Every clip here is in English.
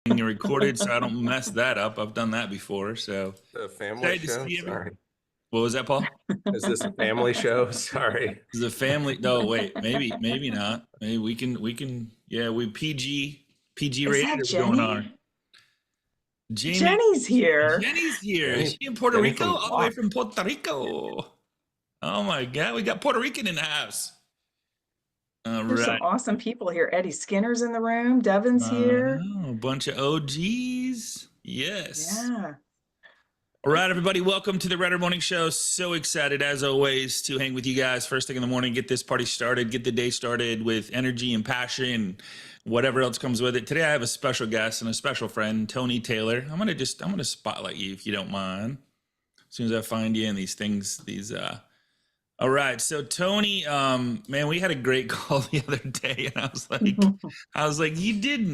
being recorded so I don't mess that up. I've done that before. So A family excited to show? see everyone. Sorry. What was that, Paul? Is this a family show? Sorry. This is a family. No, wait, maybe not. Maybe we can, yeah, we PG Is rated that or we going Jenny? on? Jamie, Jenny's here. Jenny's here. Is Jenny, she in Puerto Jenny Rico? from All the way Block. from Puerto Rico. Oh my God, we got Puerto Rican in the house. All There's some right. awesome people here. Eddie Skinner's in the room. Devin's here. A bunch of OGs. Yes. Yeah. All right, everybody, welcome to the RETR Morning Show. So excited, as always, to hang with you guys first thing in the morning, get this party started, get the day started with energy and passion, whatever else comes with it. Today, I have a special guest and a special friend, Tony Taylor. I'm gonna spotlight you if you don't mind. As soon as I find you in all right, so Tony, man, we had a great call the other day, and I was like, you did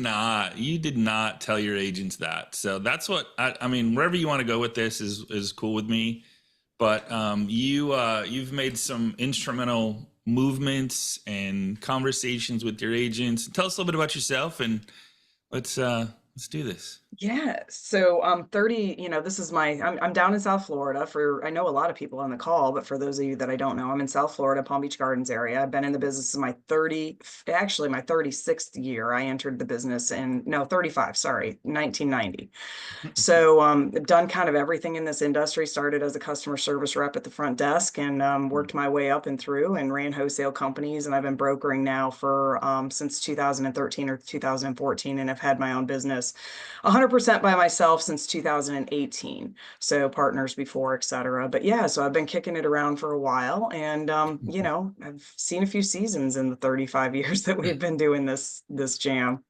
not tell your agents that. So that's what I mean. Wherever you want to go with this is cool with me. But you've made some instrumental movements and conversations with your agents. Tell us a little bit about yourself, and let's do this. Yeah. So 30, this is I'm down in South Florida I know a lot of people on the call, but for those of you that I don't know, I'm in South Florida, Palm Beach Gardens area. I've been in the business in my 36th year. I entered the business 35, sorry, 1990. So done kind of everything in this industry. Started as a customer service rep at the front desk and worked my way up and through and ran wholesale companies. And I've been brokering now for since 2013 or 2014, and have had my own business 100% by myself since 2018. So partners before, et cetera. But yeah, so I've been kicking it around for a while, and I've seen a few seasons in the 35 years that we've been doing this jam.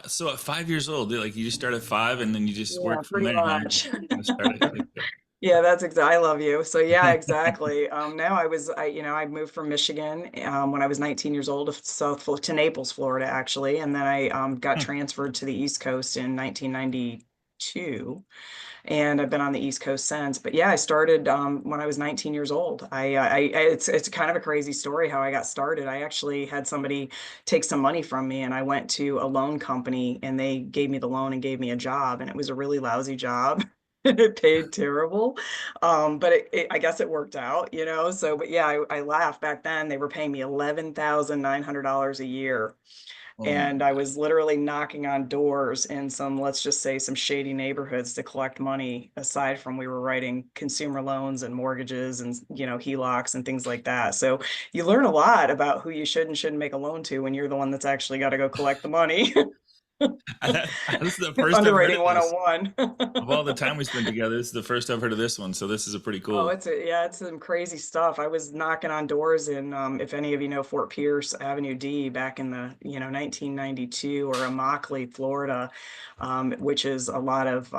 So at 5 years old, like you just start at 5 and then you just Yeah, work from pretty there, huh? much. Kinda started like that. Yeah, that's exactly. I love you. So yeah, exactly. Now I moved from Michigan when I was 19 years old to Naples, Florida, actually, and then I got transferred to the East Coast in 1992, and I've been on the East Coast since. But yeah, I started when I was 19 years old. It's kind of a crazy story how I got started. I actually had somebody take some money from me, and I went to a loan company, and they gave me the loan and gave me a job, and it was a really lousy job. It paid terrible, but I guess it worked out, So, but yeah, I laugh. Back then they were paying me $11,900 a year, Oh my and I God. was literally knocking on doors in some, let's just say, some shady neighborhoods to collect money. Aside from, we were writing consumer loans and mortgages and HELOCs and things like that. So you learn a lot about who you should and shouldn't make a loan to when you're the one that's actually got to go collect the money. This is the first I've heard Underwriting of this. 101. Of all the time we spent together, this is the first I've heard of this one. So this is a pretty Oh, cool. it's some crazy stuff. I was knocking on doors in, if any of you know Fort Pierce Avenue D, back in the, 1992, or Immokalee, Florida, which is a lot of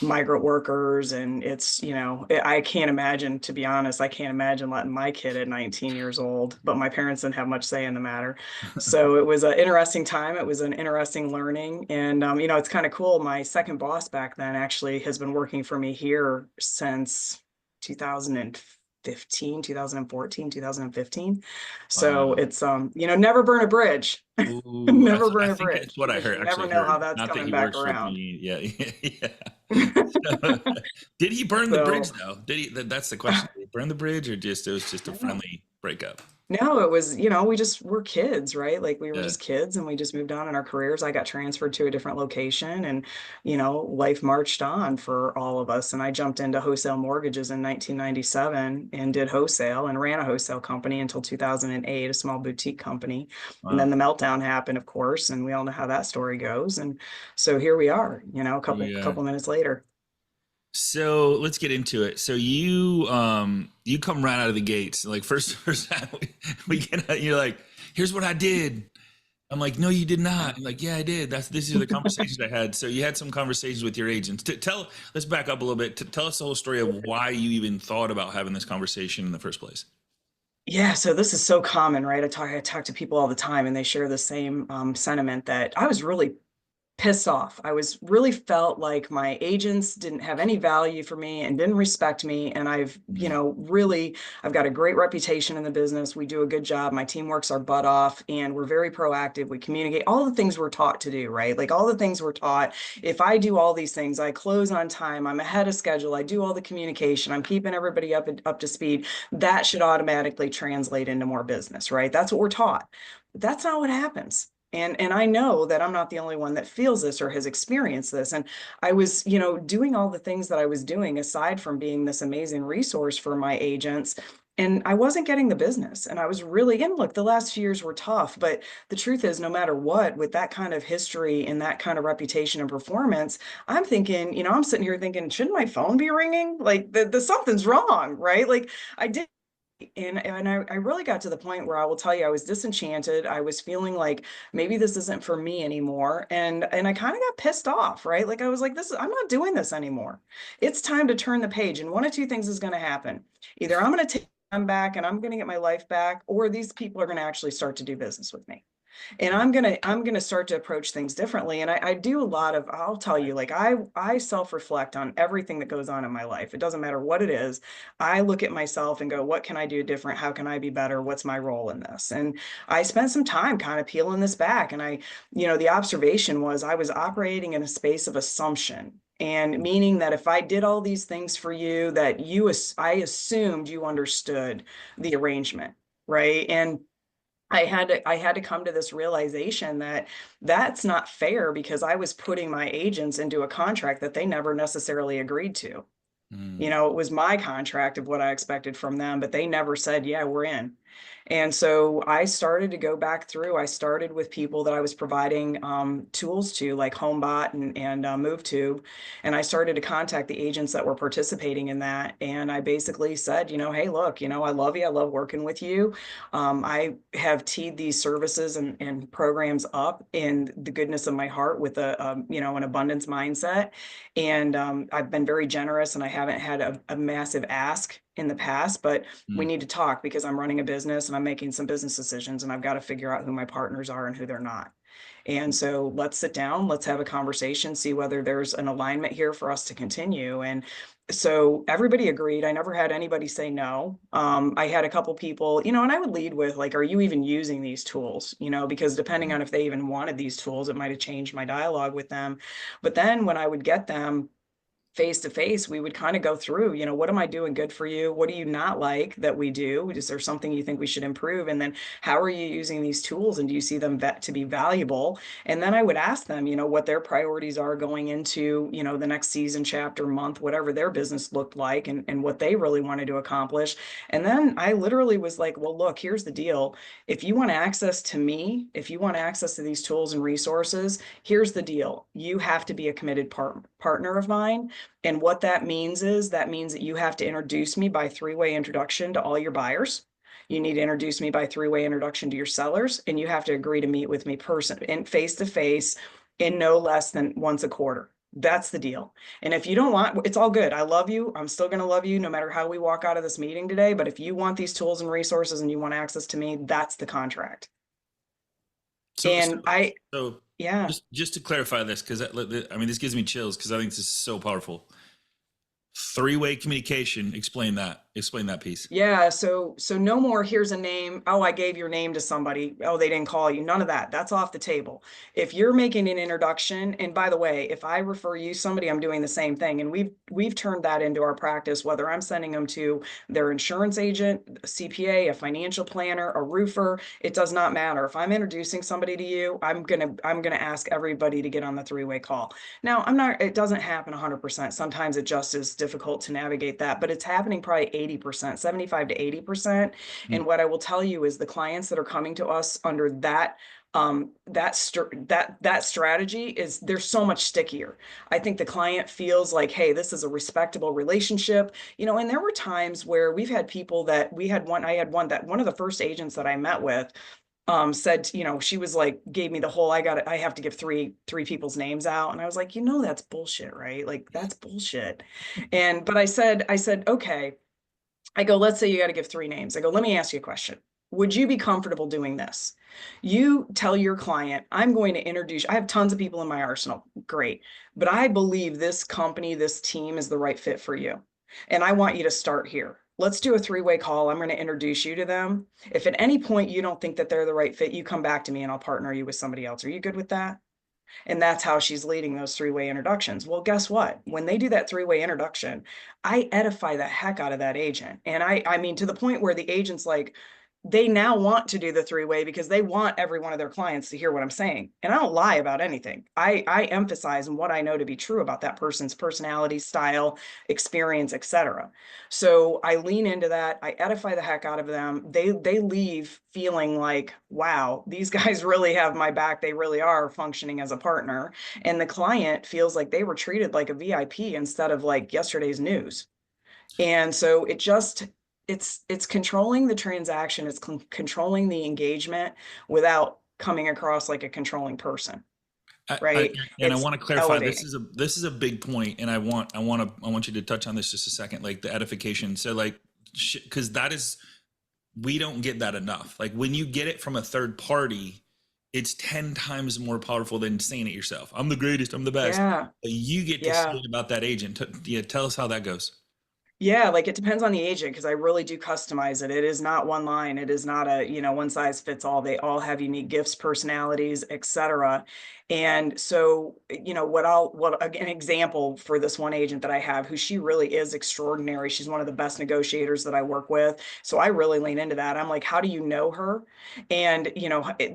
migrant workers. And it's, I can't imagine, to be honest, I can't imagine letting my kid at 19 years old, but my parents didn't have much say in the matter. So it was an interesting time. It was an interesting learning. And, it's kind of cool. My second boss back then actually has been working for me here since 2015, 2014, 2015. So Wow. it's, never burn a bridge. Ooh, Never I burn a think that's bridge, what I because heard. you never Actually know how heard. that's Not that coming he back works with around. me. Yeah, yeah. Did he burn the bridge So though? Did he? That's the question. Did he burn the bridge, or just it was just a friendly breakup? no, it was, we're kids, right? Like, we were Yeah. just kids, and we just moved on in our careers. I got transferred to a different location, and, life marched on for all of us. And I jumped into wholesale mortgages in 1997 and did wholesale and ran a wholesale company until 2008, a small boutique company. And then Wow. the meltdown happened, of course, and we all know how that story goes. And so here we are, a Yeah. couple minutes later. So let's get into it. So you come right out of the gates. Like first time we get out, you're like, here's what I did. I'm like, no, you did not. I'm like, yeah, I did. These are the conversations I had. So you had some conversations with your agents. Let's back up a little bit. Tell us the whole story of why you even thought about having this conversation in the first place. Yeah, so this is so common, right? I talk to people all the time, and they share the same sentiment that I was really pissed off. I was really felt like my agents didn't have any value for me and didn't respect me. And I've, you know, really, I've got a great reputation in the business. We do a good job. My team works our butt off and we're very proactive. We communicate all the things we're taught to do, right? Like all the things we're taught. If I do all these things, I close on time, I'm ahead of schedule, I do all the communication, I'm keeping everybody up to speed, that should automatically translate into more business, right? That's what we're taught. But that's not what happens. And I know that I'm not the only one that feels this or has experienced this. And I was, you know, doing all the things that I was doing aside from being this amazing resource for my agents. And I wasn't getting the business. And I was really, and look, the last few years were tough, but the truth is, no matter what, with that kind of history and that kind of reputation and performance, I'm thinking, you know, I'm sitting here thinking, shouldn't my phone be ringing? Like the something's wrong, right? Like I did. And I really got to the point where I will tell you, I was disenchanted. I was feeling like maybe this isn't for me anymore. And I kind of got pissed off, right? Like I was like, I'm not doing this anymore. It's time to turn the page. And one of two things is going to happen. Either I'm going to take them back and I'm going to get my life back, or these people are going to actually start to do business with me. And I'm gonna start to approach things differently. And I do a lot of, I'll tell you, like I self-reflect on everything that goes on in my life. It doesn't matter what it is. I look at myself and go, what can I do different? How can I be better? What's my role in this? And I spent some time kind of peeling this back. And you know, the observation was I was operating in a space of assumption. And meaning that if I did all these things for you, that I assumed you understood the arrangement, right? And I had to come to this realization that that's not fair because I was putting my agents into a contract that they never necessarily agreed to. You know, it was my contract of what I expected from them, but they never said, yeah, we're in. And so I started to go back through. I started with people that I was providing tools to, like Homebot and MoveTube. And I started to contact the agents that were participating in that. And I basically said, you know, hey, look, you know, I love you. I love working with you. I have teed these services and programs up in the goodness of my heart with you know, an abundance mindset. And I've been very generous and I haven't had a massive ask in the past, but we need to talk because I'm running a business and I'm making some business decisions and I've got to figure out who my partners are and who they're not. And so let's sit down, let's have a conversation, see whether there's an alignment here for us to continue. And so everybody agreed. I never had anybody say no. I had a couple people, you know, and I would lead with like, are you even using these tools? You know, because depending on if they even wanted these tools, it might have changed my dialogue with them. But then when I would get them face to face, we would kind of go through, you know, what am I doing good for you? What do you not like that we do? Is there something you think we should improve? And then how are you using these tools? And do you see them to be valuable? And then I would ask them, you know, what their priorities are going into, you know, the next season, chapter, month, whatever their business looked like and what they really wanted to accomplish. And then I literally was like, well, look, here's the deal. If you want access to me, if you want access to these tools and resources, here's the deal. You have to be a committed partner of mine. And what that means is that means that you have to introduce me by three-way introduction to all your buyers. You need to introduce me by three-way introduction to your sellers, and you have to agree to meet with me face to face in no less than once a quarter. That's the deal. And if you don't want, it's all good. I love you. I'm still going to love you no matter how we walk out of this meeting today. But if you want these tools and resources and you want access to me, that's the contract. So, And yeah. just to clarify this, because I mean, this gives me chills because I think this is so powerful. Three-way communication. Explain that piece. Yeah, so no more, here's a name. Oh, I gave your name to somebody. Oh, they didn't call you. None of that. That's off the table. If you're making an introduction, and by the way, if I refer you somebody, I'm doing the same thing. And we've turned that into our practice, whether I'm sending them to their insurance agent, a CPA, a financial planner, a roofer, it does not matter. If I'm introducing somebody to you, I'm gonna ask everybody to get on the three-way call. Now, it doesn't happen 100%. Sometimes it just is difficult to navigate that, but it's happening probably 80%, 75 to 80%. And what I will tell you is the clients that are coming to us under that strategy is they're so much stickier. I think the client feels like, hey, this is a respectable relationship, you know. And there were times where we've had people that I had one of the first agents that I met with said, you know, she was like, gave me the whole, I have to give three people's names out. And I was like, you know, that's bullshit, right? Like that's bullshit. But I said, okay, I go, let's say you got to give three names. I go, let me ask you a question. would you be comfortable doing this? You tell your client, I'm going to introduce, I have tons of people in my arsenal. Great. But I believe this company, this team is the right fit for you. And I want you to start here. Let's do a three-way call. I'm going to introduce you to them. If at any point you don't think that they're the right fit, you come back to me and I'll partner you with somebody else. Are you good with that? And that's how she's leading those three-way introductions. Well, guess what? When they do that three-way introduction, I edify the heck out of that agent. And I mean, to the point where the agent's like, they now want to do the three-way because they want every one of their clients to hear what I'm saying. And I don't lie about anything. I emphasize what I know to be true about that person's personality, style, experience, etc. So I lean into that. I edify the heck out of them. They leave feeling like, wow, these guys really have my back. They really are functioning as a partner. And the client feels like they were treated like a VIP instead of like yesterday's news. And so it's controlling the transaction, it's controlling the engagement without coming across like a controlling person, right? And I It's want to clarify, elevating. this is a big point, and I want you to touch on this just a second, like the edification. So like, because that is, we don't get that enough. Like when you get it from a third party, it's 10 times more powerful than saying it yourself. I'm the greatest, I'm the best. Yeah, But you get to say yeah. it about that agent. Yeah, tell us how that goes. Yeah, like it depends on the agent because I really do customize it. It is not one line. It is not a, one size fits all. They all have unique gifts, personalities, etc. And so, an example for this one agent that I have, who she really is extraordinary. She's one of the best negotiators that I work with. So I really lean into that. I'm like, how do you know her? And,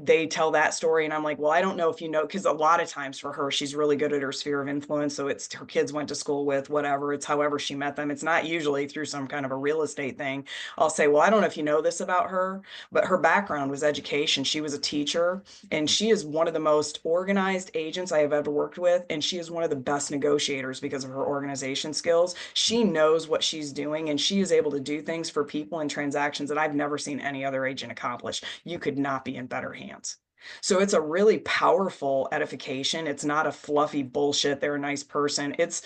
they tell that story and I'm like, well, I don't know if you know, because a lot of times for her, she's really good at her sphere of influence. So it's her kids went to school with, whatever, it's however she met them. It's not usually through some kind of a real estate thing. I'll say, well, I don't know if you know this about her, but her background was education. She was a teacher and she is one of the most organized agents I have ever worked with. And she is one of the best negotiators because of her organization skills. She knows what she's doing and she is able to do things for people and transactions that I've never seen any other agent accomplish. You could not be in better hands. So it's a really powerful edification. It's not a fluffy bullshit. They're a nice person. It's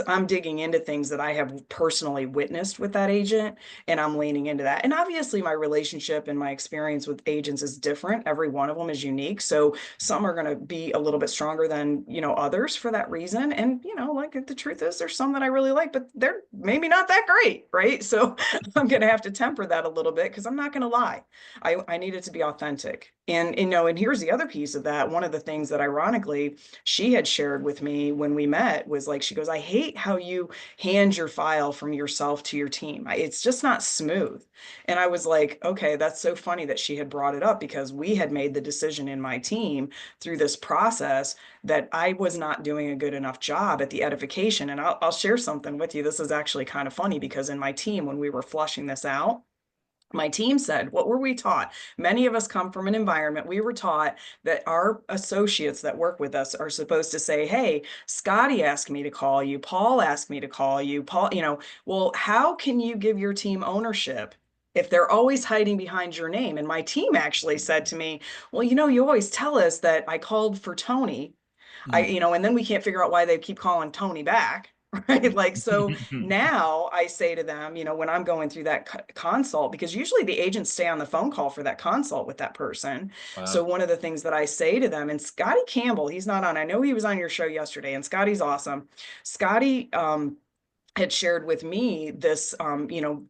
I'm digging into things that I have personally witnessed with that agent and I'm leaning into that. And obviously my relationship and my experience with agents is different. Every one of them is unique. So some are going to be a little bit stronger than, others for that reason. And, like the truth is there's some that I really like, but they're maybe not that great, right? So I'm going to have to temper that a little bit because I'm not going to lie. I need it to be authentic. And here's the other piece of that. One of the things that ironically she had shared with me when we met was like, she goes, I hate how you hand your file from yourself to your team. It's just not smooth. And I was like, okay, that's so funny that she had brought it up because we had made the decision in my team through this process that I was not doing a good enough job at the edification. And I'll share something with you. This is actually kind of funny because in my team, when we were flushing this out, my team said, what were we taught? Many of us come from an environment we were taught that our associates that work with us are supposed to say, hey, Scotty asked me to call you, Paul asked me to call you, Paul, well, how can you give your team ownership if they're always hiding behind your name? And my team actually said to me, well, you always tell us that I called for Tony. Mm. And then we can't figure out why they keep calling Tony back. Right. Like, so now I say to them, when I'm going through that consult, because usually the agents stay on the phone call for that consult with that person. So Wow. one of the things that I say to them, and Scotty Campbell, he's not on, I know he was on your show yesterday, and Scotty's awesome. Scotty, had shared with me this,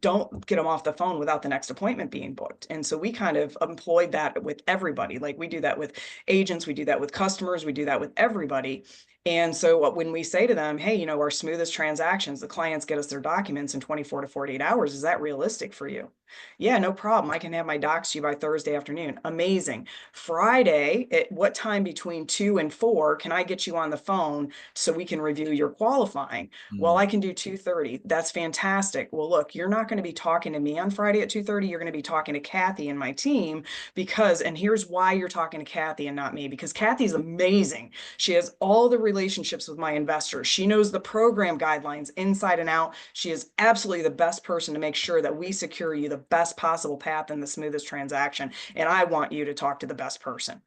don't get them off the phone without the next appointment being booked. And so we kind of employed that with everybody. Like we do that with agents, we do that with customers, we do that with everybody. And so when we say to them, hey, our smoothest transactions, the clients get us their documents in 24 to 48 hours. Is that realistic for you? Yeah, no problem. I can have my docs to you by Thursday afternoon. Amazing. Friday, at what time between 2 and 4 can I get you on the phone so we can review your qualifying? Well, Mm. I can do 2:30. That's fantastic. Well, look, you're not going to be talking to me on Friday at 2:30. You're going to be talking to Kathy and my team and here's why you're talking to Kathy and not me, because Kathy's amazing. She has all the relationships with my investors. She knows the program guidelines inside and out. She is absolutely the best person to make sure that we secure you the best possible path and the smoothest transaction. And I want you to talk to the best person.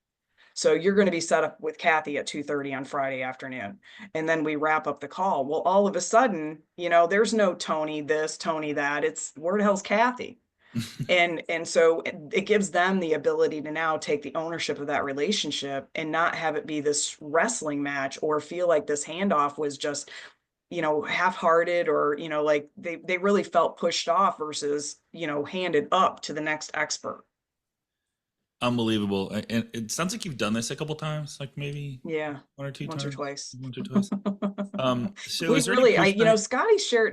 So you're going to be set up with Kathy at 2:30 on Friday afternoon. And then we wrap up the call. Well, all of a sudden, there's no Tony this, Tony that. It's where the hell's Kathy? And so it gives them the ability to now take the ownership of that relationship and not have it be this wrestling match or feel like this handoff was just, half-hearted, or, like they really felt pushed off versus, handed up to the next expert. Unbelievable. And it sounds like you've done this a couple times, like maybe Yeah, one or two once or times, twice. once or twice. So We is there any really, pushback?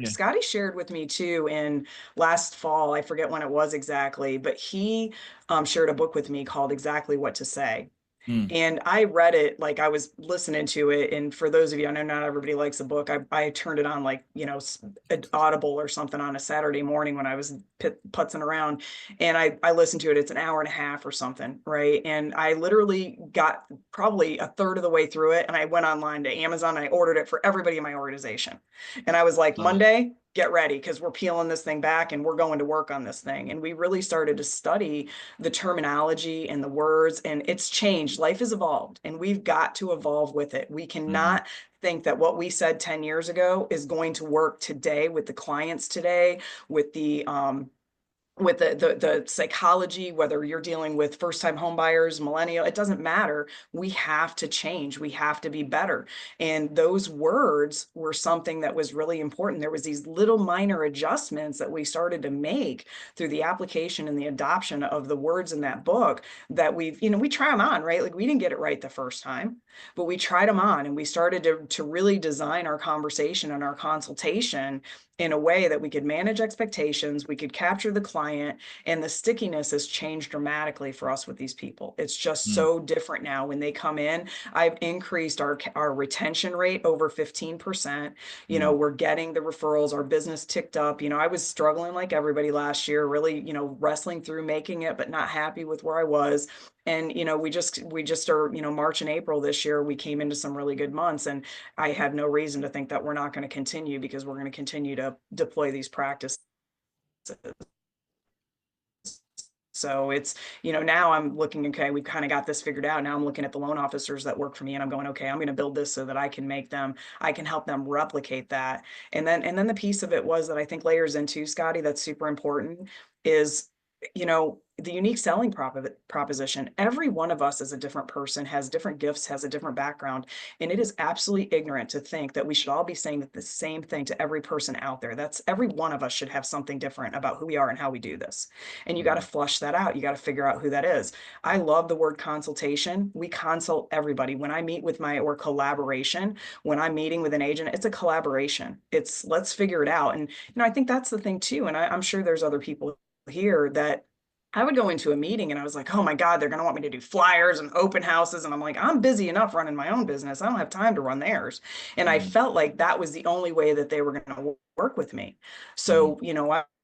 Yeah. Scotty shared with me too in last fall. I forget when it was exactly, but he shared a book with me called Exactly What to Say. Mm, And I read it, like I was listening to it. And for those of you, I know not everybody likes a book. I turned it on like, Audible or something on a Saturday morning when I was putzing around. And I listened to it. It's an hour and a half or something, right? And I literally got probably a third of the way through it. And I went online to Amazon and I ordered it for everybody in my organization. And I was like, love it. Monday, get ready, because we're peeling this thing back and we're going to work on this thing. And we really started to study the terminology and the words, and it's changed. Life has evolved and we've got to evolve with it. We Mhm, cannot think that what we said 10 years ago is going to work today with the clients today, with the psychology, whether you're dealing with first-time home buyers, millennial, it doesn't matter. We have to change. We have to be better. And those words were something that was really important. There was these little minor adjustments that we started to make through the application and the adoption of the words in that book that we try them on, right? Like we didn't get it right the first time, but we tried them on and we started to really design our conversation and our consultation in a way that we could manage expectations, we could capture the client, and the stickiness has changed dramatically for us with these people. It's just mm, so different now when they come in. I've increased our retention rate over 15%. mm. We're getting the referrals, our business ticked up. I was struggling like everybody last year, really, wrestling through making it, but not happy with where I was. And we just are, March and April this year, we came into some really good months, and I have no reason to think that we're not going to continue, because we're going to continue to deploy these practices. So it's, now I'm looking, okay, we've kind of got this figured out. Now I'm looking at the loan officers that work for me and I'm going, okay, I'm going to build this so that I can help them replicate that. And then the piece of it was that I think layers into, Scotty, that's super important is, the unique selling proposition. Every one of us is a different person, has different gifts, has a different background. And it is absolutely ignorant to think that we should all be saying the same thing to every person out there. Every one of us should have something different about who we are and how we do this. And you got to Mhm. flush that out. You got to figure out who that is. I love the word consultation. We consult everybody. When I meet with or collaboration, when I'm meeting with an agent, it's a collaboration. It's let's figure it out. And, I think that's the thing too. And I'm sure there's other people here that I would go into a meeting and I was like, oh my God, they're going to want me to do flyers and open houses. And I'm like, I'm busy enough running my own business. I don't have time to run theirs. And I Mm, felt like that was the only way that they were going to work with me. mm. So,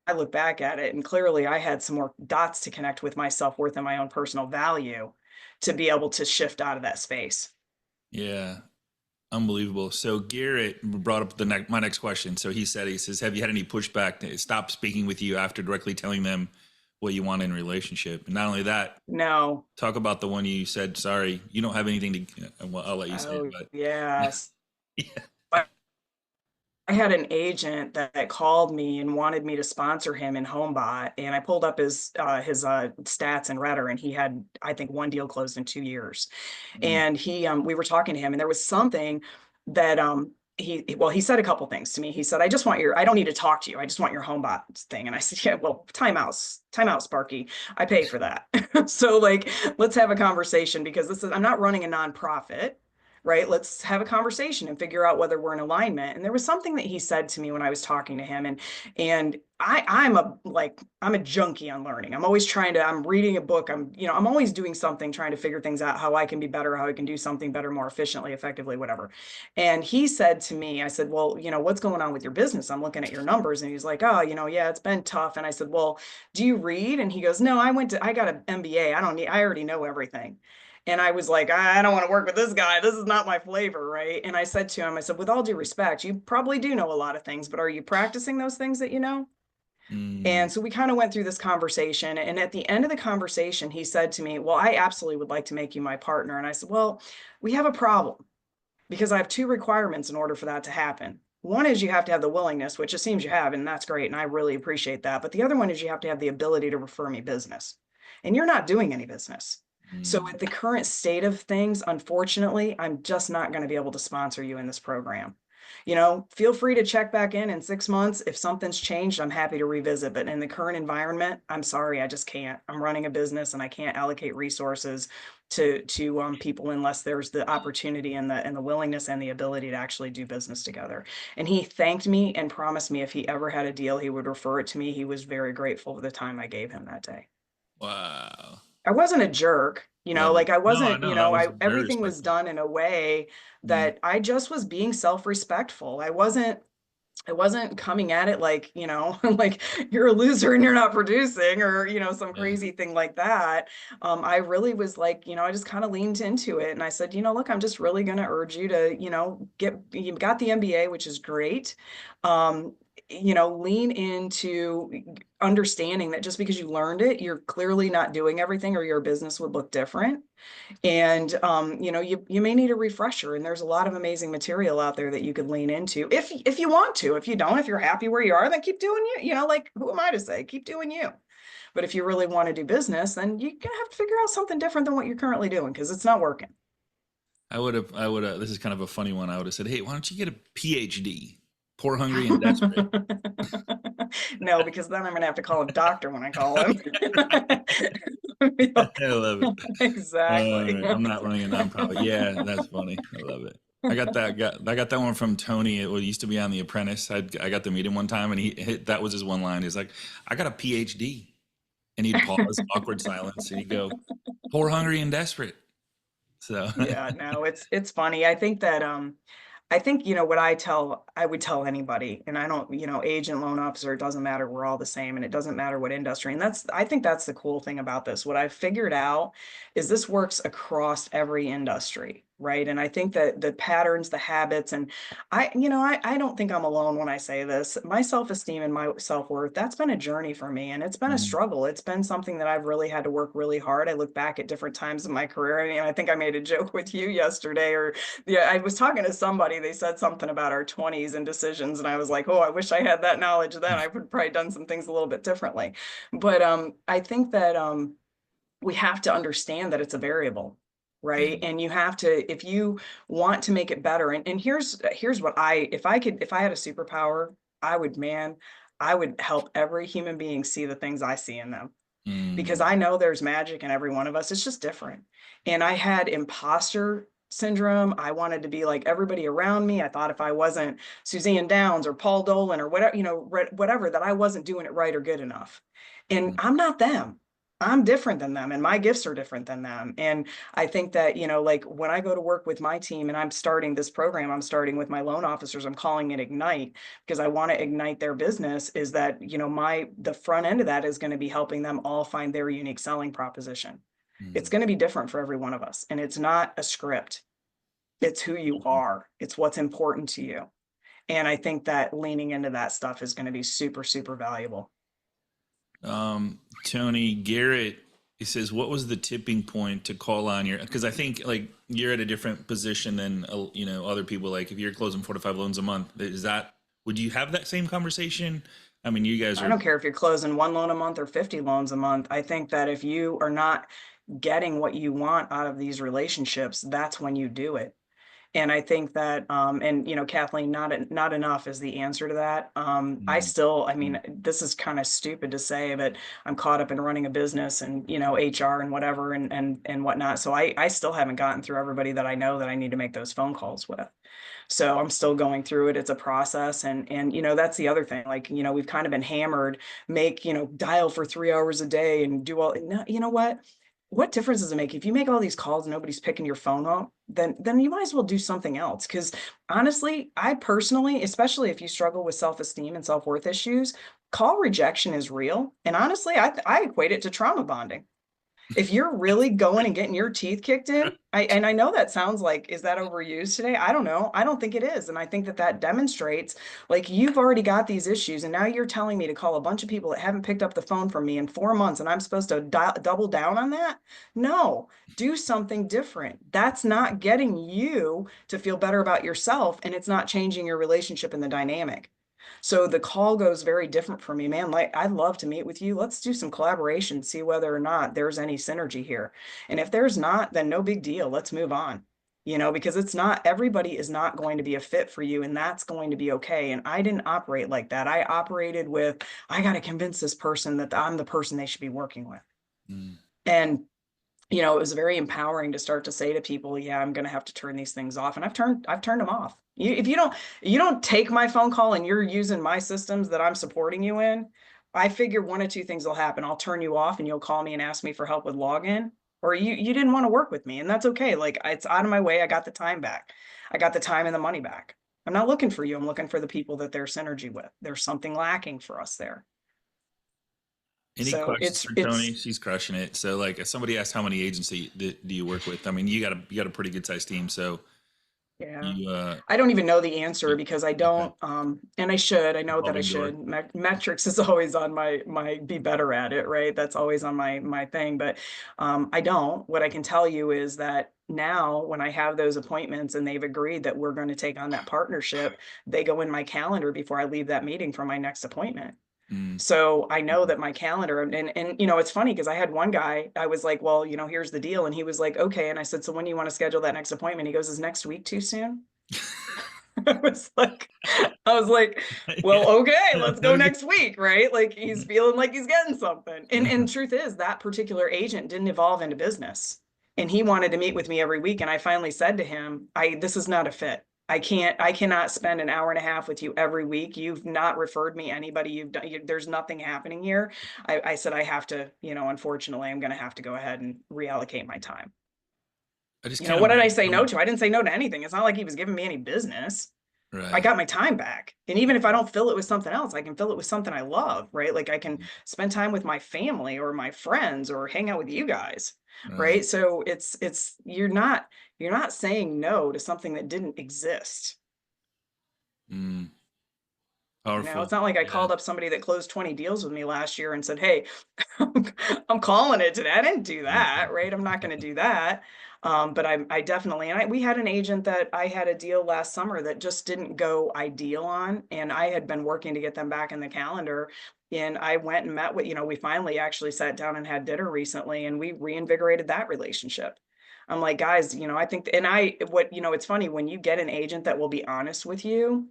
I look back at it and clearly I had some more dots to connect with my self-worth and my own personal value to be able to shift out of that space. Yeah, unbelievable. So Garrett brought up my next question. So he says, have you had any pushback to stop speaking with you after directly telling them what you want in a relationship? And not only that, No. talk about the one you said, sorry, you don't have anything to, well, I'll let you say it, Oh, but yes. yeah. I had an agent that called me and wanted me to sponsor him in Homebot, and I pulled up his stats in RETR, and he had, I think, one deal closed in 2 years. Mm, And we were talking to him, and there was something that he said a couple things to me. He said, I don't need to talk to you. I just want your Homebot thing. And I said, yeah, well, time out, Sparky. I pay for that. So like, let's have a conversation, because I'm not running a nonprofit. Right. Let's have a conversation and figure out whether we're in alignment. And there was something that he said to me when I was talking to him. And I'm a junkie on learning. I'm reading a book. I'm always doing something, trying to figure things out, how I can be better, how I can do something better, more efficiently, effectively, whatever. And he said to me, I said, well, what's going on with your business? I'm looking at your numbers. And he's like, oh, yeah, it's been tough. And I said, well, do you read? And he goes, no, I got an MBA. I already know everything. And I was like, I don't want to work with this guy. This is not my flavor, right? And I said to him, I said, with all due respect, you probably do know a lot of things, but are you practicing those things that you know? mm, And so we kind of went through this conversation. And at the end of the conversation, he said to me, well, I absolutely would like to make you my partner. And I said, well, we have a problem, because I have two requirements in order for that to happen. one is you have to have the willingness, which it seems you have, and that's great. And I really appreciate that. But the other one is you have to have the ability to refer me business. And you're not doing any business. So Mm. with the current state of things, unfortunately, I'm just not going to be able to sponsor you in this program. You know, feel free to check back in 6 months. If something's changed, I'm happy to revisit. But in the current environment, I'm sorry, I just can't. I'm running a business and I can't allocate resources to people unless there's the opportunity and the willingness and the ability to actually do business together. And he thanked me and promised me if he ever had a deal, he would refer it to me. He was very grateful for the time I gave him that day. Wow. I wasn't a jerk, you know, Love it. like I No, I wasn't, know that was very everything was respectful. done in a way Mm. that I just was being self-respectful. I wasn't coming at it like, like you're a loser and you're not producing or, some Yeah. crazy thing like that. I really was like, I just kind of leaned into it and I said, look, I'm just really going to urge you to, you got the MBA, which is great. Um, lean into understanding that just because you learned it, you're clearly not doing everything or your business would look different. And you may need a refresher, and there's a lot of amazing material out there that you could lean into if you want to. If you don't, if you're happy where you are, then keep doing you. Like who am I to say? Keep doing you. But if you really want to do business, then you're gonna have to figure out something different than what you're currently doing because it's not working. I would have, this is kind of a funny one. I would have said, hey, why don't you get a PhD? Poor, hungry, and desperate. No, because then I'm gonna have to call a doctor when I call him. I love it. Exactly. I'm not running a nonprofit. Yeah, that's funny. I love it. I got that one from Tony. It used to be on The Apprentice. I got to meet him one time, and that was his one line. He's like, "I got a PhD," and he'd pause, awkward silence, and he'd go, "Poor, hungry, and desperate." So, Yeah, no, it's funny. I think, what I would tell anybody, and I don't, agent, loan officer, it doesn't matter. We're all the same and it doesn't matter what industry. And I think that's the cool thing about this. What I've figured out is this works across every industry, right? And I think that the patterns, the habits, and I don't think I'm alone when I say this. My self-esteem and my self-worth, that's been a journey for me and it's been a mm, struggle. It's been something that I've really had to work really hard. I look back at different times in my career. I mean, I think I made a joke with you yesterday or yeah, I was talking to somebody, they said something about our 20s and decisions, and I was like, oh, I wish I had that knowledge then. I would probably done some things a little bit differently. But I think that we have to understand that it's a variable, yeah, right? And you have to, if you want to make it better, and here's what if I had a superpower, I would help every human being see the things I see in them because mm, I know there's magic in every one of us. It's just different. And I had imposter syndrome. I wanted to be like everybody around me. I thought if I wasn't Suzanne Downs or Paul Dolan or whatever, whatever, that I wasn't doing it right or good enough. And mm, I'm not them. I'm different than them and my gifts are different than them. And I think that, like when I go to work with my team and I'm starting this program, I'm starting with my loan officers, I'm calling it Ignite because I want to ignite their business is that, the front end of that is going to be helping them all find their unique selling proposition. It's mm. going to be different for every one of us. And it's not a script. It's who you are. It's what's important to you. And I think that leaning into that stuff is going to be super, super valuable. Tony Garrett, he says, what was the tipping point to call on your? Because I think like you're at a different position than other people. Like if you're closing 4 to 5 loans a month, would you have that same conversation? I mean, you guys I are. don't care if you're closing one loan a month or 50 loans a month. I think that if you are not getting what you want out of these relationships, that's when you do it. And I think that, and Kathleen, not enough is the answer to that. Mm, I mean, this is kind of stupid to say, but I'm caught up in running a business and HR and whatever and whatnot. So I still haven't gotten through everybody that I know that I need to make those phone calls with. So I'm still going through it. It's a process, and that's the other thing. Like we've kind of been hammered, make dial for 3 hours a day and do all. No, you know what? What difference does it make if you make all these calls and nobody's picking your phone up? Then you might as well do something else. Because honestly, I personally, especially if you struggle with self-esteem and self-worth issues, call rejection is real. And honestly, I equate it to trauma bonding. If you're really going and getting your teeth kicked in, and I know that sounds like, is that overused today? I don't know. I don't think it is. And I think that that demonstrates like you've already got these issues. And now you're telling me to call a bunch of people that haven't picked up the phone from me in 4 months. And I'm supposed to double down on that? No, do something different. That's not getting you to feel better about yourself. And it's not changing your relationship and the dynamic. So the call goes very different for me, man. Like, I'd love to meet with you. Let's do some collaboration, see whether or not there's any synergy here. And if there's not, then no big deal. Let's move on. Because it's not, everybody is not going to be a fit for you, and that's going to be okay. And I didn't operate like that. I operated with, I got to convince this person that I'm the person they should be working with. And it was very empowering to start to say to people, yeah, I'm going to have to turn these things off. And I've turned them off. If you don't take my phone call and you're using my systems that I'm supporting you in, I figure one of two things will happen. I'll turn you off and you'll call me and ask me for help with login, or you didn't want to work with me, and that's okay. Like, it's out of my way. I got the time back. I got the time and the money back. I'm not looking for you. I'm looking for the people that there's synergy with. There's something lacking for us there. Any So questions for Tony? She's crushing it. So, like, if somebody asked how many agents do you work with? I mean, you got a pretty good sized team. So, yeah, I don't even know the answer because I okay, don't, and I should. I know that I revolving door. should. Metrics is always on my be better at it, right? That's always on my thing. But I don't. What I can tell you is that now, when I have those appointments and they've agreed that we're going to take on that partnership, they go in my calendar before I leave that meeting for my next appointment. So I know that my calendar, and it's funny because I had one guy, I was like, well, here's the deal. And he was like, okay. And I said, so when do you want to schedule that next appointment? He goes, is next week too soon? I was like, well, Yeah. okay, let's go That'll get- next week, right? Like, he's feeling like he's getting something. And truth is, that particular agent didn't evolve into business. And he wanted to meet with me every week. And I finally said to him, this is not a fit. I cannot spend an hour and a half with you every week. You've not referred me anybody. There's nothing happening here. I said, I have to, unfortunately, I'm going to have to go ahead and reallocate my time. I just can't What did I say no imagine. to? I didn't say no to anything. It's not like he was giving me any business. I Right. got my time back. And even if I don't fill it with something else, I can fill it with something I love, right? Like, I can spend time with my family or my friends or hang out with you guys, right? So you're not saying no to something that didn't exist. Powerful. It's not like I Yeah. called up somebody that closed 20 deals with me last year and said, hey, I'm calling it today. I didn't do that, right? I'm not going to do that. But I definitely, and we had an agent that I had a deal last summer that just didn't go ideal on. And I had been working to get them back in the calendar. And I went and met with, we finally actually sat down and had dinner recently, and we reinvigorated that relationship. I'm like, guys, I think, it's funny when you get an agent that will be honest with you.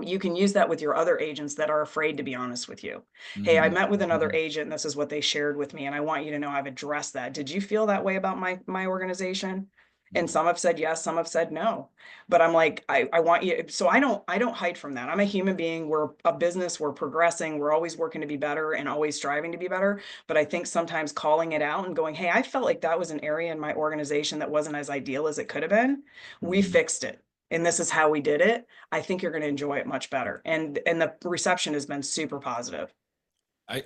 You can use that with your other agents that are afraid to be honest with you. Hey, I met with another agent and this is what they shared with me, and I want you to know I've addressed that. Did you feel that way about my organization? And some have said yes, some have said no. But I'm like, I want you, so I don't hide from that. I'm a human being. We're a business, we're progressing, we're always working to be better and always striving to be better. But I think sometimes calling it out and going, hey, I felt like that was an area in my organization that wasn't as ideal as it could have been. We fixed it. And this is how we did it. I think you're going to enjoy it much better. And the reception has been super positive. I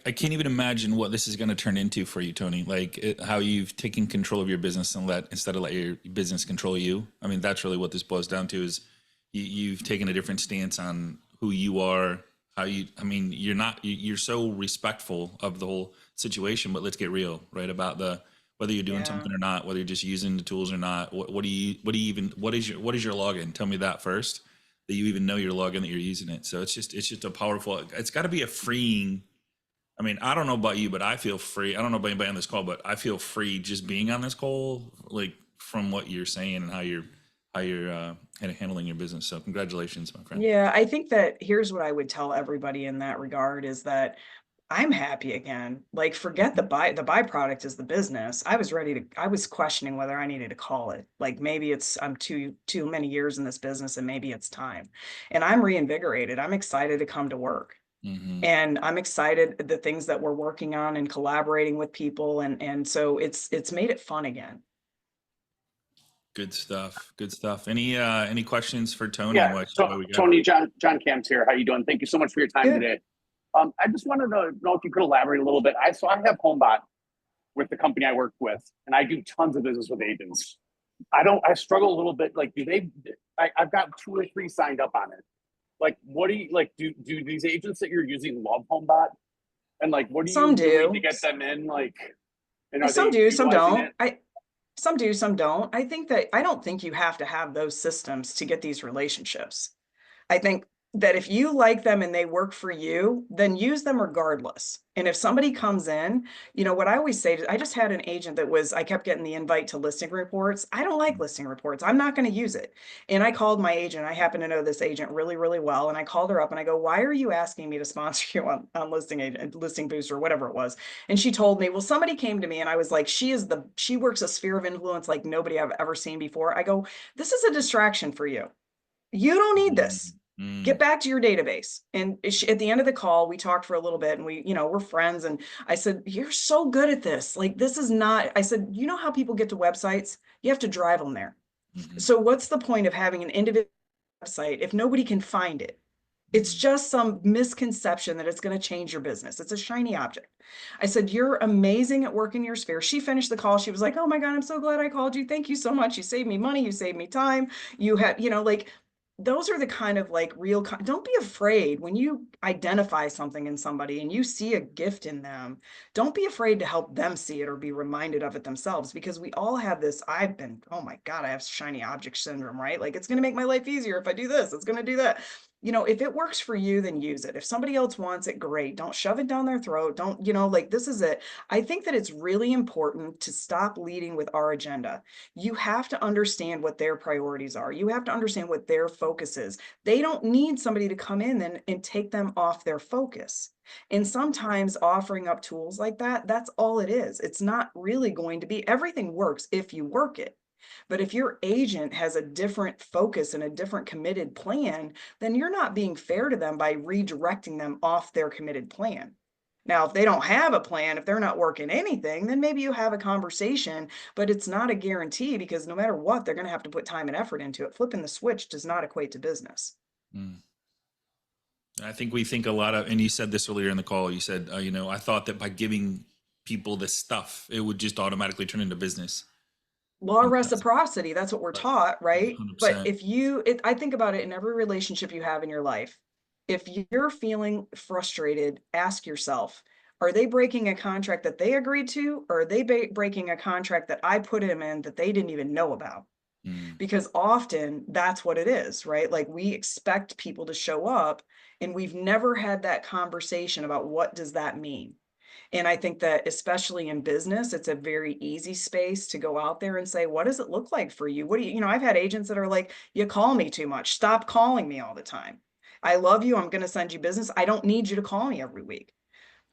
can't even imagine what this is going to turn into for you, Tony. Like how you've taken control of your business and instead of let your business control you. I mean, that's really what this boils down to is you've taken a different stance on who you are, I mean, you're so respectful of the whole situation, but let's get real, right? About whether you're doing something or not, whether you're just using the tools or not. What is your login? Tell me that first, that you even know your login, that you're using it. So it's just a powerful, it's got to be a freeing. I mean, I don't know about you, but I feel free. I don't know about anybody on this call, but I feel free just being on this call, like from what you're saying and how you're handling your business. So congratulations, my friend. Yeah, I think that here's what I would tell everybody in that regard is that I'm happy again. Like, forget the byproduct is the business. I was questioning whether I needed to call it. Like, maybe I'm too many years in this business and maybe it's time. And I'm reinvigorated. I'm excited to come to work. And I'm excited the things that we're working on and collaborating with people. And so it's made it fun again. Good stuff. Good stuff. Any questions for Tony? Yeah, Tony, John Camps here. How you doing? Thank you so much for your time today. I just wanted to know if you could elaborate a little bit. I have Homebot, with the company I work with, and I do tons of business with agents. I struggle a little bit. Like, I've got 2 or 3 signed up on it. Like, what do you, like, do these agents that you're using love Homebot? And like, what are Some you doing to do. get them in? Like, and are Some they do, some utilizing don't. it? Some do, some don't. I don't think you have to have those systems to get these relationships. I think that if you like them and they work for you, then use them regardless. And if somebody comes in, what I always say, I just had an agent I kept getting the invite to listing reports. I don't like listing reports. I'm not going to use it. And I called my agent. I happen to know this agent really, really well. And I called her up and I go, why are you asking me to sponsor you on listing boost or whatever it was? And she told me, well, somebody came to me and I was like, she works a sphere of influence like nobody I've ever seen before. I go, this is a distraction for you. You don't need this. Get back to your database. And at the end of the call, we talked for a little bit and we're friends. And I said, you're so good at this. Like, this is not, I said, you know how people get to websites? You have to drive them there. So what's the point of having an individual website if nobody can find it? It's just some misconception that it's going to change your business. It's a shiny object. I said, you're amazing at working your sphere. She finished the call. She was like, oh my God, I'm so glad I called you. Thank you so much. You saved me money. You saved me time. You had, like, those are the kind of like real, don't be afraid when you identify something in somebody and you see a gift in them. Don't be afraid to help them see it or be reminded of it themselves, because we all have this, oh my God, I have shiny object syndrome, right? Like, it's going to make my life easier if I do this, it's going to do that. If it works for you, then use it. If somebody else wants it, great. Don't shove it down their throat. Don't, like, this is it. I think that it's really important to stop leading with our agenda. You have to understand what their priorities are. You have to understand what their focus is. They don't need somebody to come in and take them off their focus. And sometimes offering up tools like that, that's all it is. It's not really going to be, everything works if you work it. But if your agent has a different focus and a different committed plan, then you're not being fair to them by redirecting them off their committed plan. Now, if they don't have a plan, if they're not working anything, then maybe you have a conversation, but it's not a guarantee, because no matter what, they're going to have to put time and effort into it. Flipping the switch does not equate to business. I think we think a lot of, and you said this earlier in the call, you said, I thought that by giving people this stuff, it would just automatically turn into business. Law of reciprocity, that's what we're taught, right? 100%. But I think about it in every relationship you have in your life. If you're feeling frustrated, ask yourself, are they breaking a contract that they agreed to, or are they breaking a contract that I put them in that they didn't even know about? Because often that's what it is, right? Like, we expect people to show up and we've never had that conversation about what does that mean? And I think that especially in business, it's a very easy space to go out there and say, what does it look like for you? What do you, I've had agents that are like, you call me too much. Stop calling me all the time. I love you. I'm going to send you business. I don't need you to call me every week.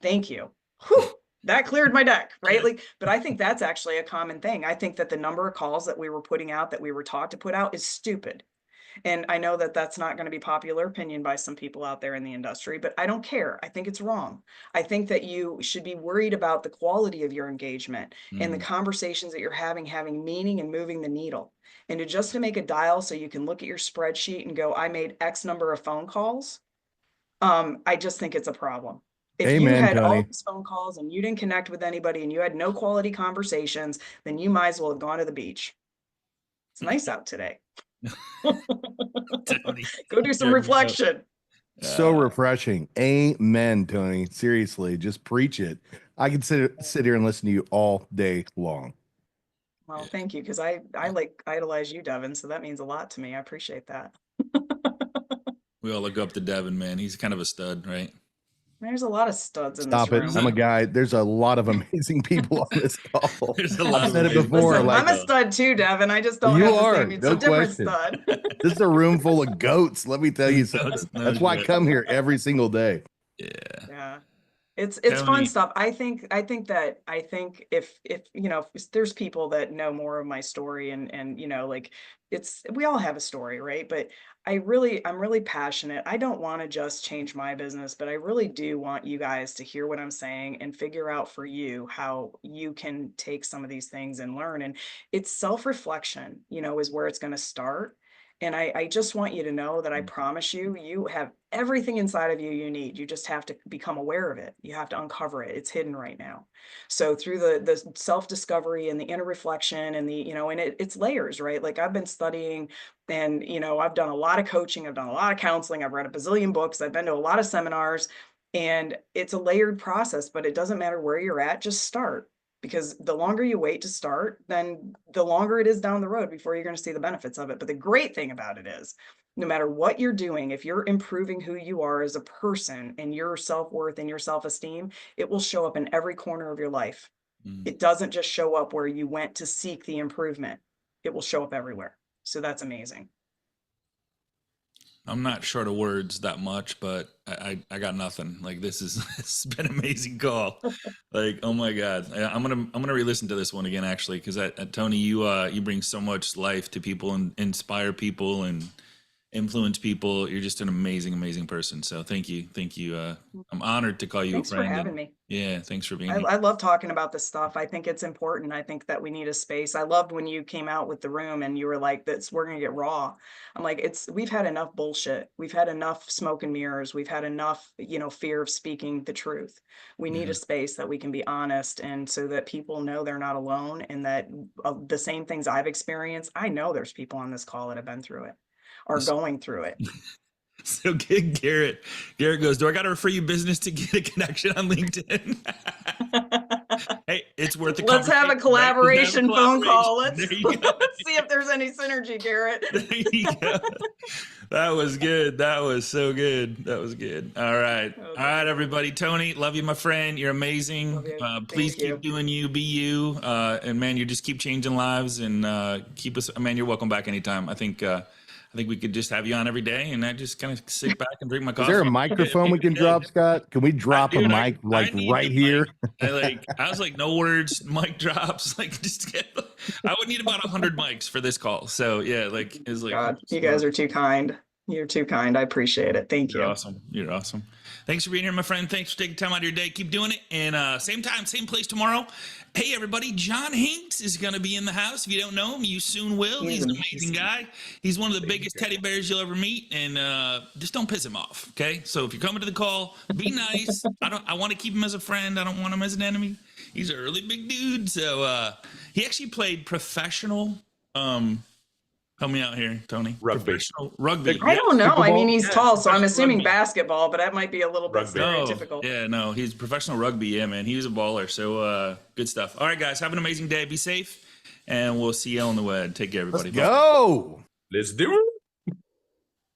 Thank you. Whew, that cleared my deck, right? Like, but I think that's actually a common thing. I think that the number of calls that we were putting out, that we were taught to put out, is stupid. And I know that that's not going to be popular opinion by some people out there in the industry, but I don't care. I think it's wrong. I think that you should be worried about the quality of your engagement and the conversations that you're having meaning and moving the needle. And to make a dial so you can look at your spreadsheet and go, I made X number of phone calls. I just think it's a problem. If you Amen, had all Tony. these phone calls and you didn't connect with anybody and you had no quality conversations, then you might as well have gone to the beach. It's nice out today. Go do some reflection. So refreshing. Amen, Tony. Seriously, just preach it. I could sit here and listen to you all day long. Well, thank you, because I like idolize you, Devin, so that means a lot to me. I appreciate that. We all look up to Devin, man. He's kind of a stud, right? There's a lot of studs in Stop this it. room. I'm a guy. There's a lot of amazing people on this call. There's a lot I've of said it amazing before. Listen, like, I'm a stud too, Devin. I just don't You have the are, same. It's no a different question. stud. This is a room full of goats. Let me tell you something. No That's why I shit. come here every single day. Yeah. It's Tony. fun stuff. I think if there's people that know more of my story and like, we all have a story, right? But I'm really passionate. I don't want to just change my business, but I really do want you guys to hear what I'm saying and figure out for you how you can take some of these things and learn. And it's self-reflection, is where it's going to start. And I just want you to know that I promise you, you have everything inside of you you need. You just have to become aware of it. You have to uncover it. It's hidden right now. So through the self-discovery and the inner reflection and the, you know, and it's layers, right? Like I've been studying and, you know, I've done a lot of coaching, I've done a lot of counseling, I've read a bazillion books, I've been to a lot of seminars, and it's a layered process, but it doesn't matter where you're at, just start. Because the longer you wait to start, then the longer it is down the road before you're going to see the benefits of it. But the great thing about it is, no matter what you're doing, if you're improving who you are as a person and your self-worth and your self-esteem, it will show up in every corner of your life. It doesn't just show up where you went to seek the improvement. It will show up everywhere. So that's amazing. I'm not short of words that much, but I got nothing. Like this it's been an amazing call. Like, oh my God. I'm gonna re-listen to this one again actually, because Tony, you bring so much life to people and inspire people and influence people. You're just an amazing person. So thank you. I'm honored to call you Thanks a friend. for having me. Yeah, thanks for being here. I love talking about this stuff. I think it's important. I think that we need a space. I loved when you came out with the room and you were like, we're going to get raw. I'm like, we've had enough bullshit. We've had enough smoke and mirrors. We've had enough, you know, fear of speaking the truth. We need a space that we can be honest, and so that people know they're not alone, and that the same things I've experienced, I know there's people on this call that have been through it, are going through it. So Garrett goes, do I got to refer you business to get a connection on LinkedIn? Hey, it's worth it. Let's have a collaboration phone call. Let's There you go. let's see if there's any synergy, Garrett. There you go. That was good. That was so good. That was good. All right. Okay. All right, everybody. Tony, love you, my friend. You're amazing. Love you. Please Thank you. keep doing you, be you. And man, you just keep changing lives and keep us, man, you're welcome back anytime. I think we could just have you on every day, and I just kind of sit back and drink my coffee. Is there a microphone we can drop, Scott? Can we drop a mic like right here? I was like, no words, mic drops. Like, I would need about 100 mics for this call. So yeah, like, it's like, God, you guys are too kind. You're too kind. I appreciate it. Thank you. You're awesome. You're awesome. Thanks for being here, my friend. Thanks for taking time out of your day. Keep doing it. And same time, same place tomorrow. Hey, everybody, John Hinks is going to be in the house. If you don't know him, you soon will. He's an amazing guy. He's one of the biggest teddy bears you'll ever meet. And just don't piss him off, okay? So if you're coming to the call, be nice. I want to keep him as a friend. I don't want him as an enemy. He's a really big dude. So he actually played professional help me out here, Tony. Rugby. Professional rugby. I don't know. I mean, he's Yeah, tall, so I'm professional assuming rugby. basketball, but that might be a little bit Rugby. stereotypical. Yeah, no, he's professional rugby. Yeah, man, he was a baller. So good stuff. All right, guys, have an amazing day. Be safe, and we'll see you on the web. Take care, everybody. Let's go. Let's do it.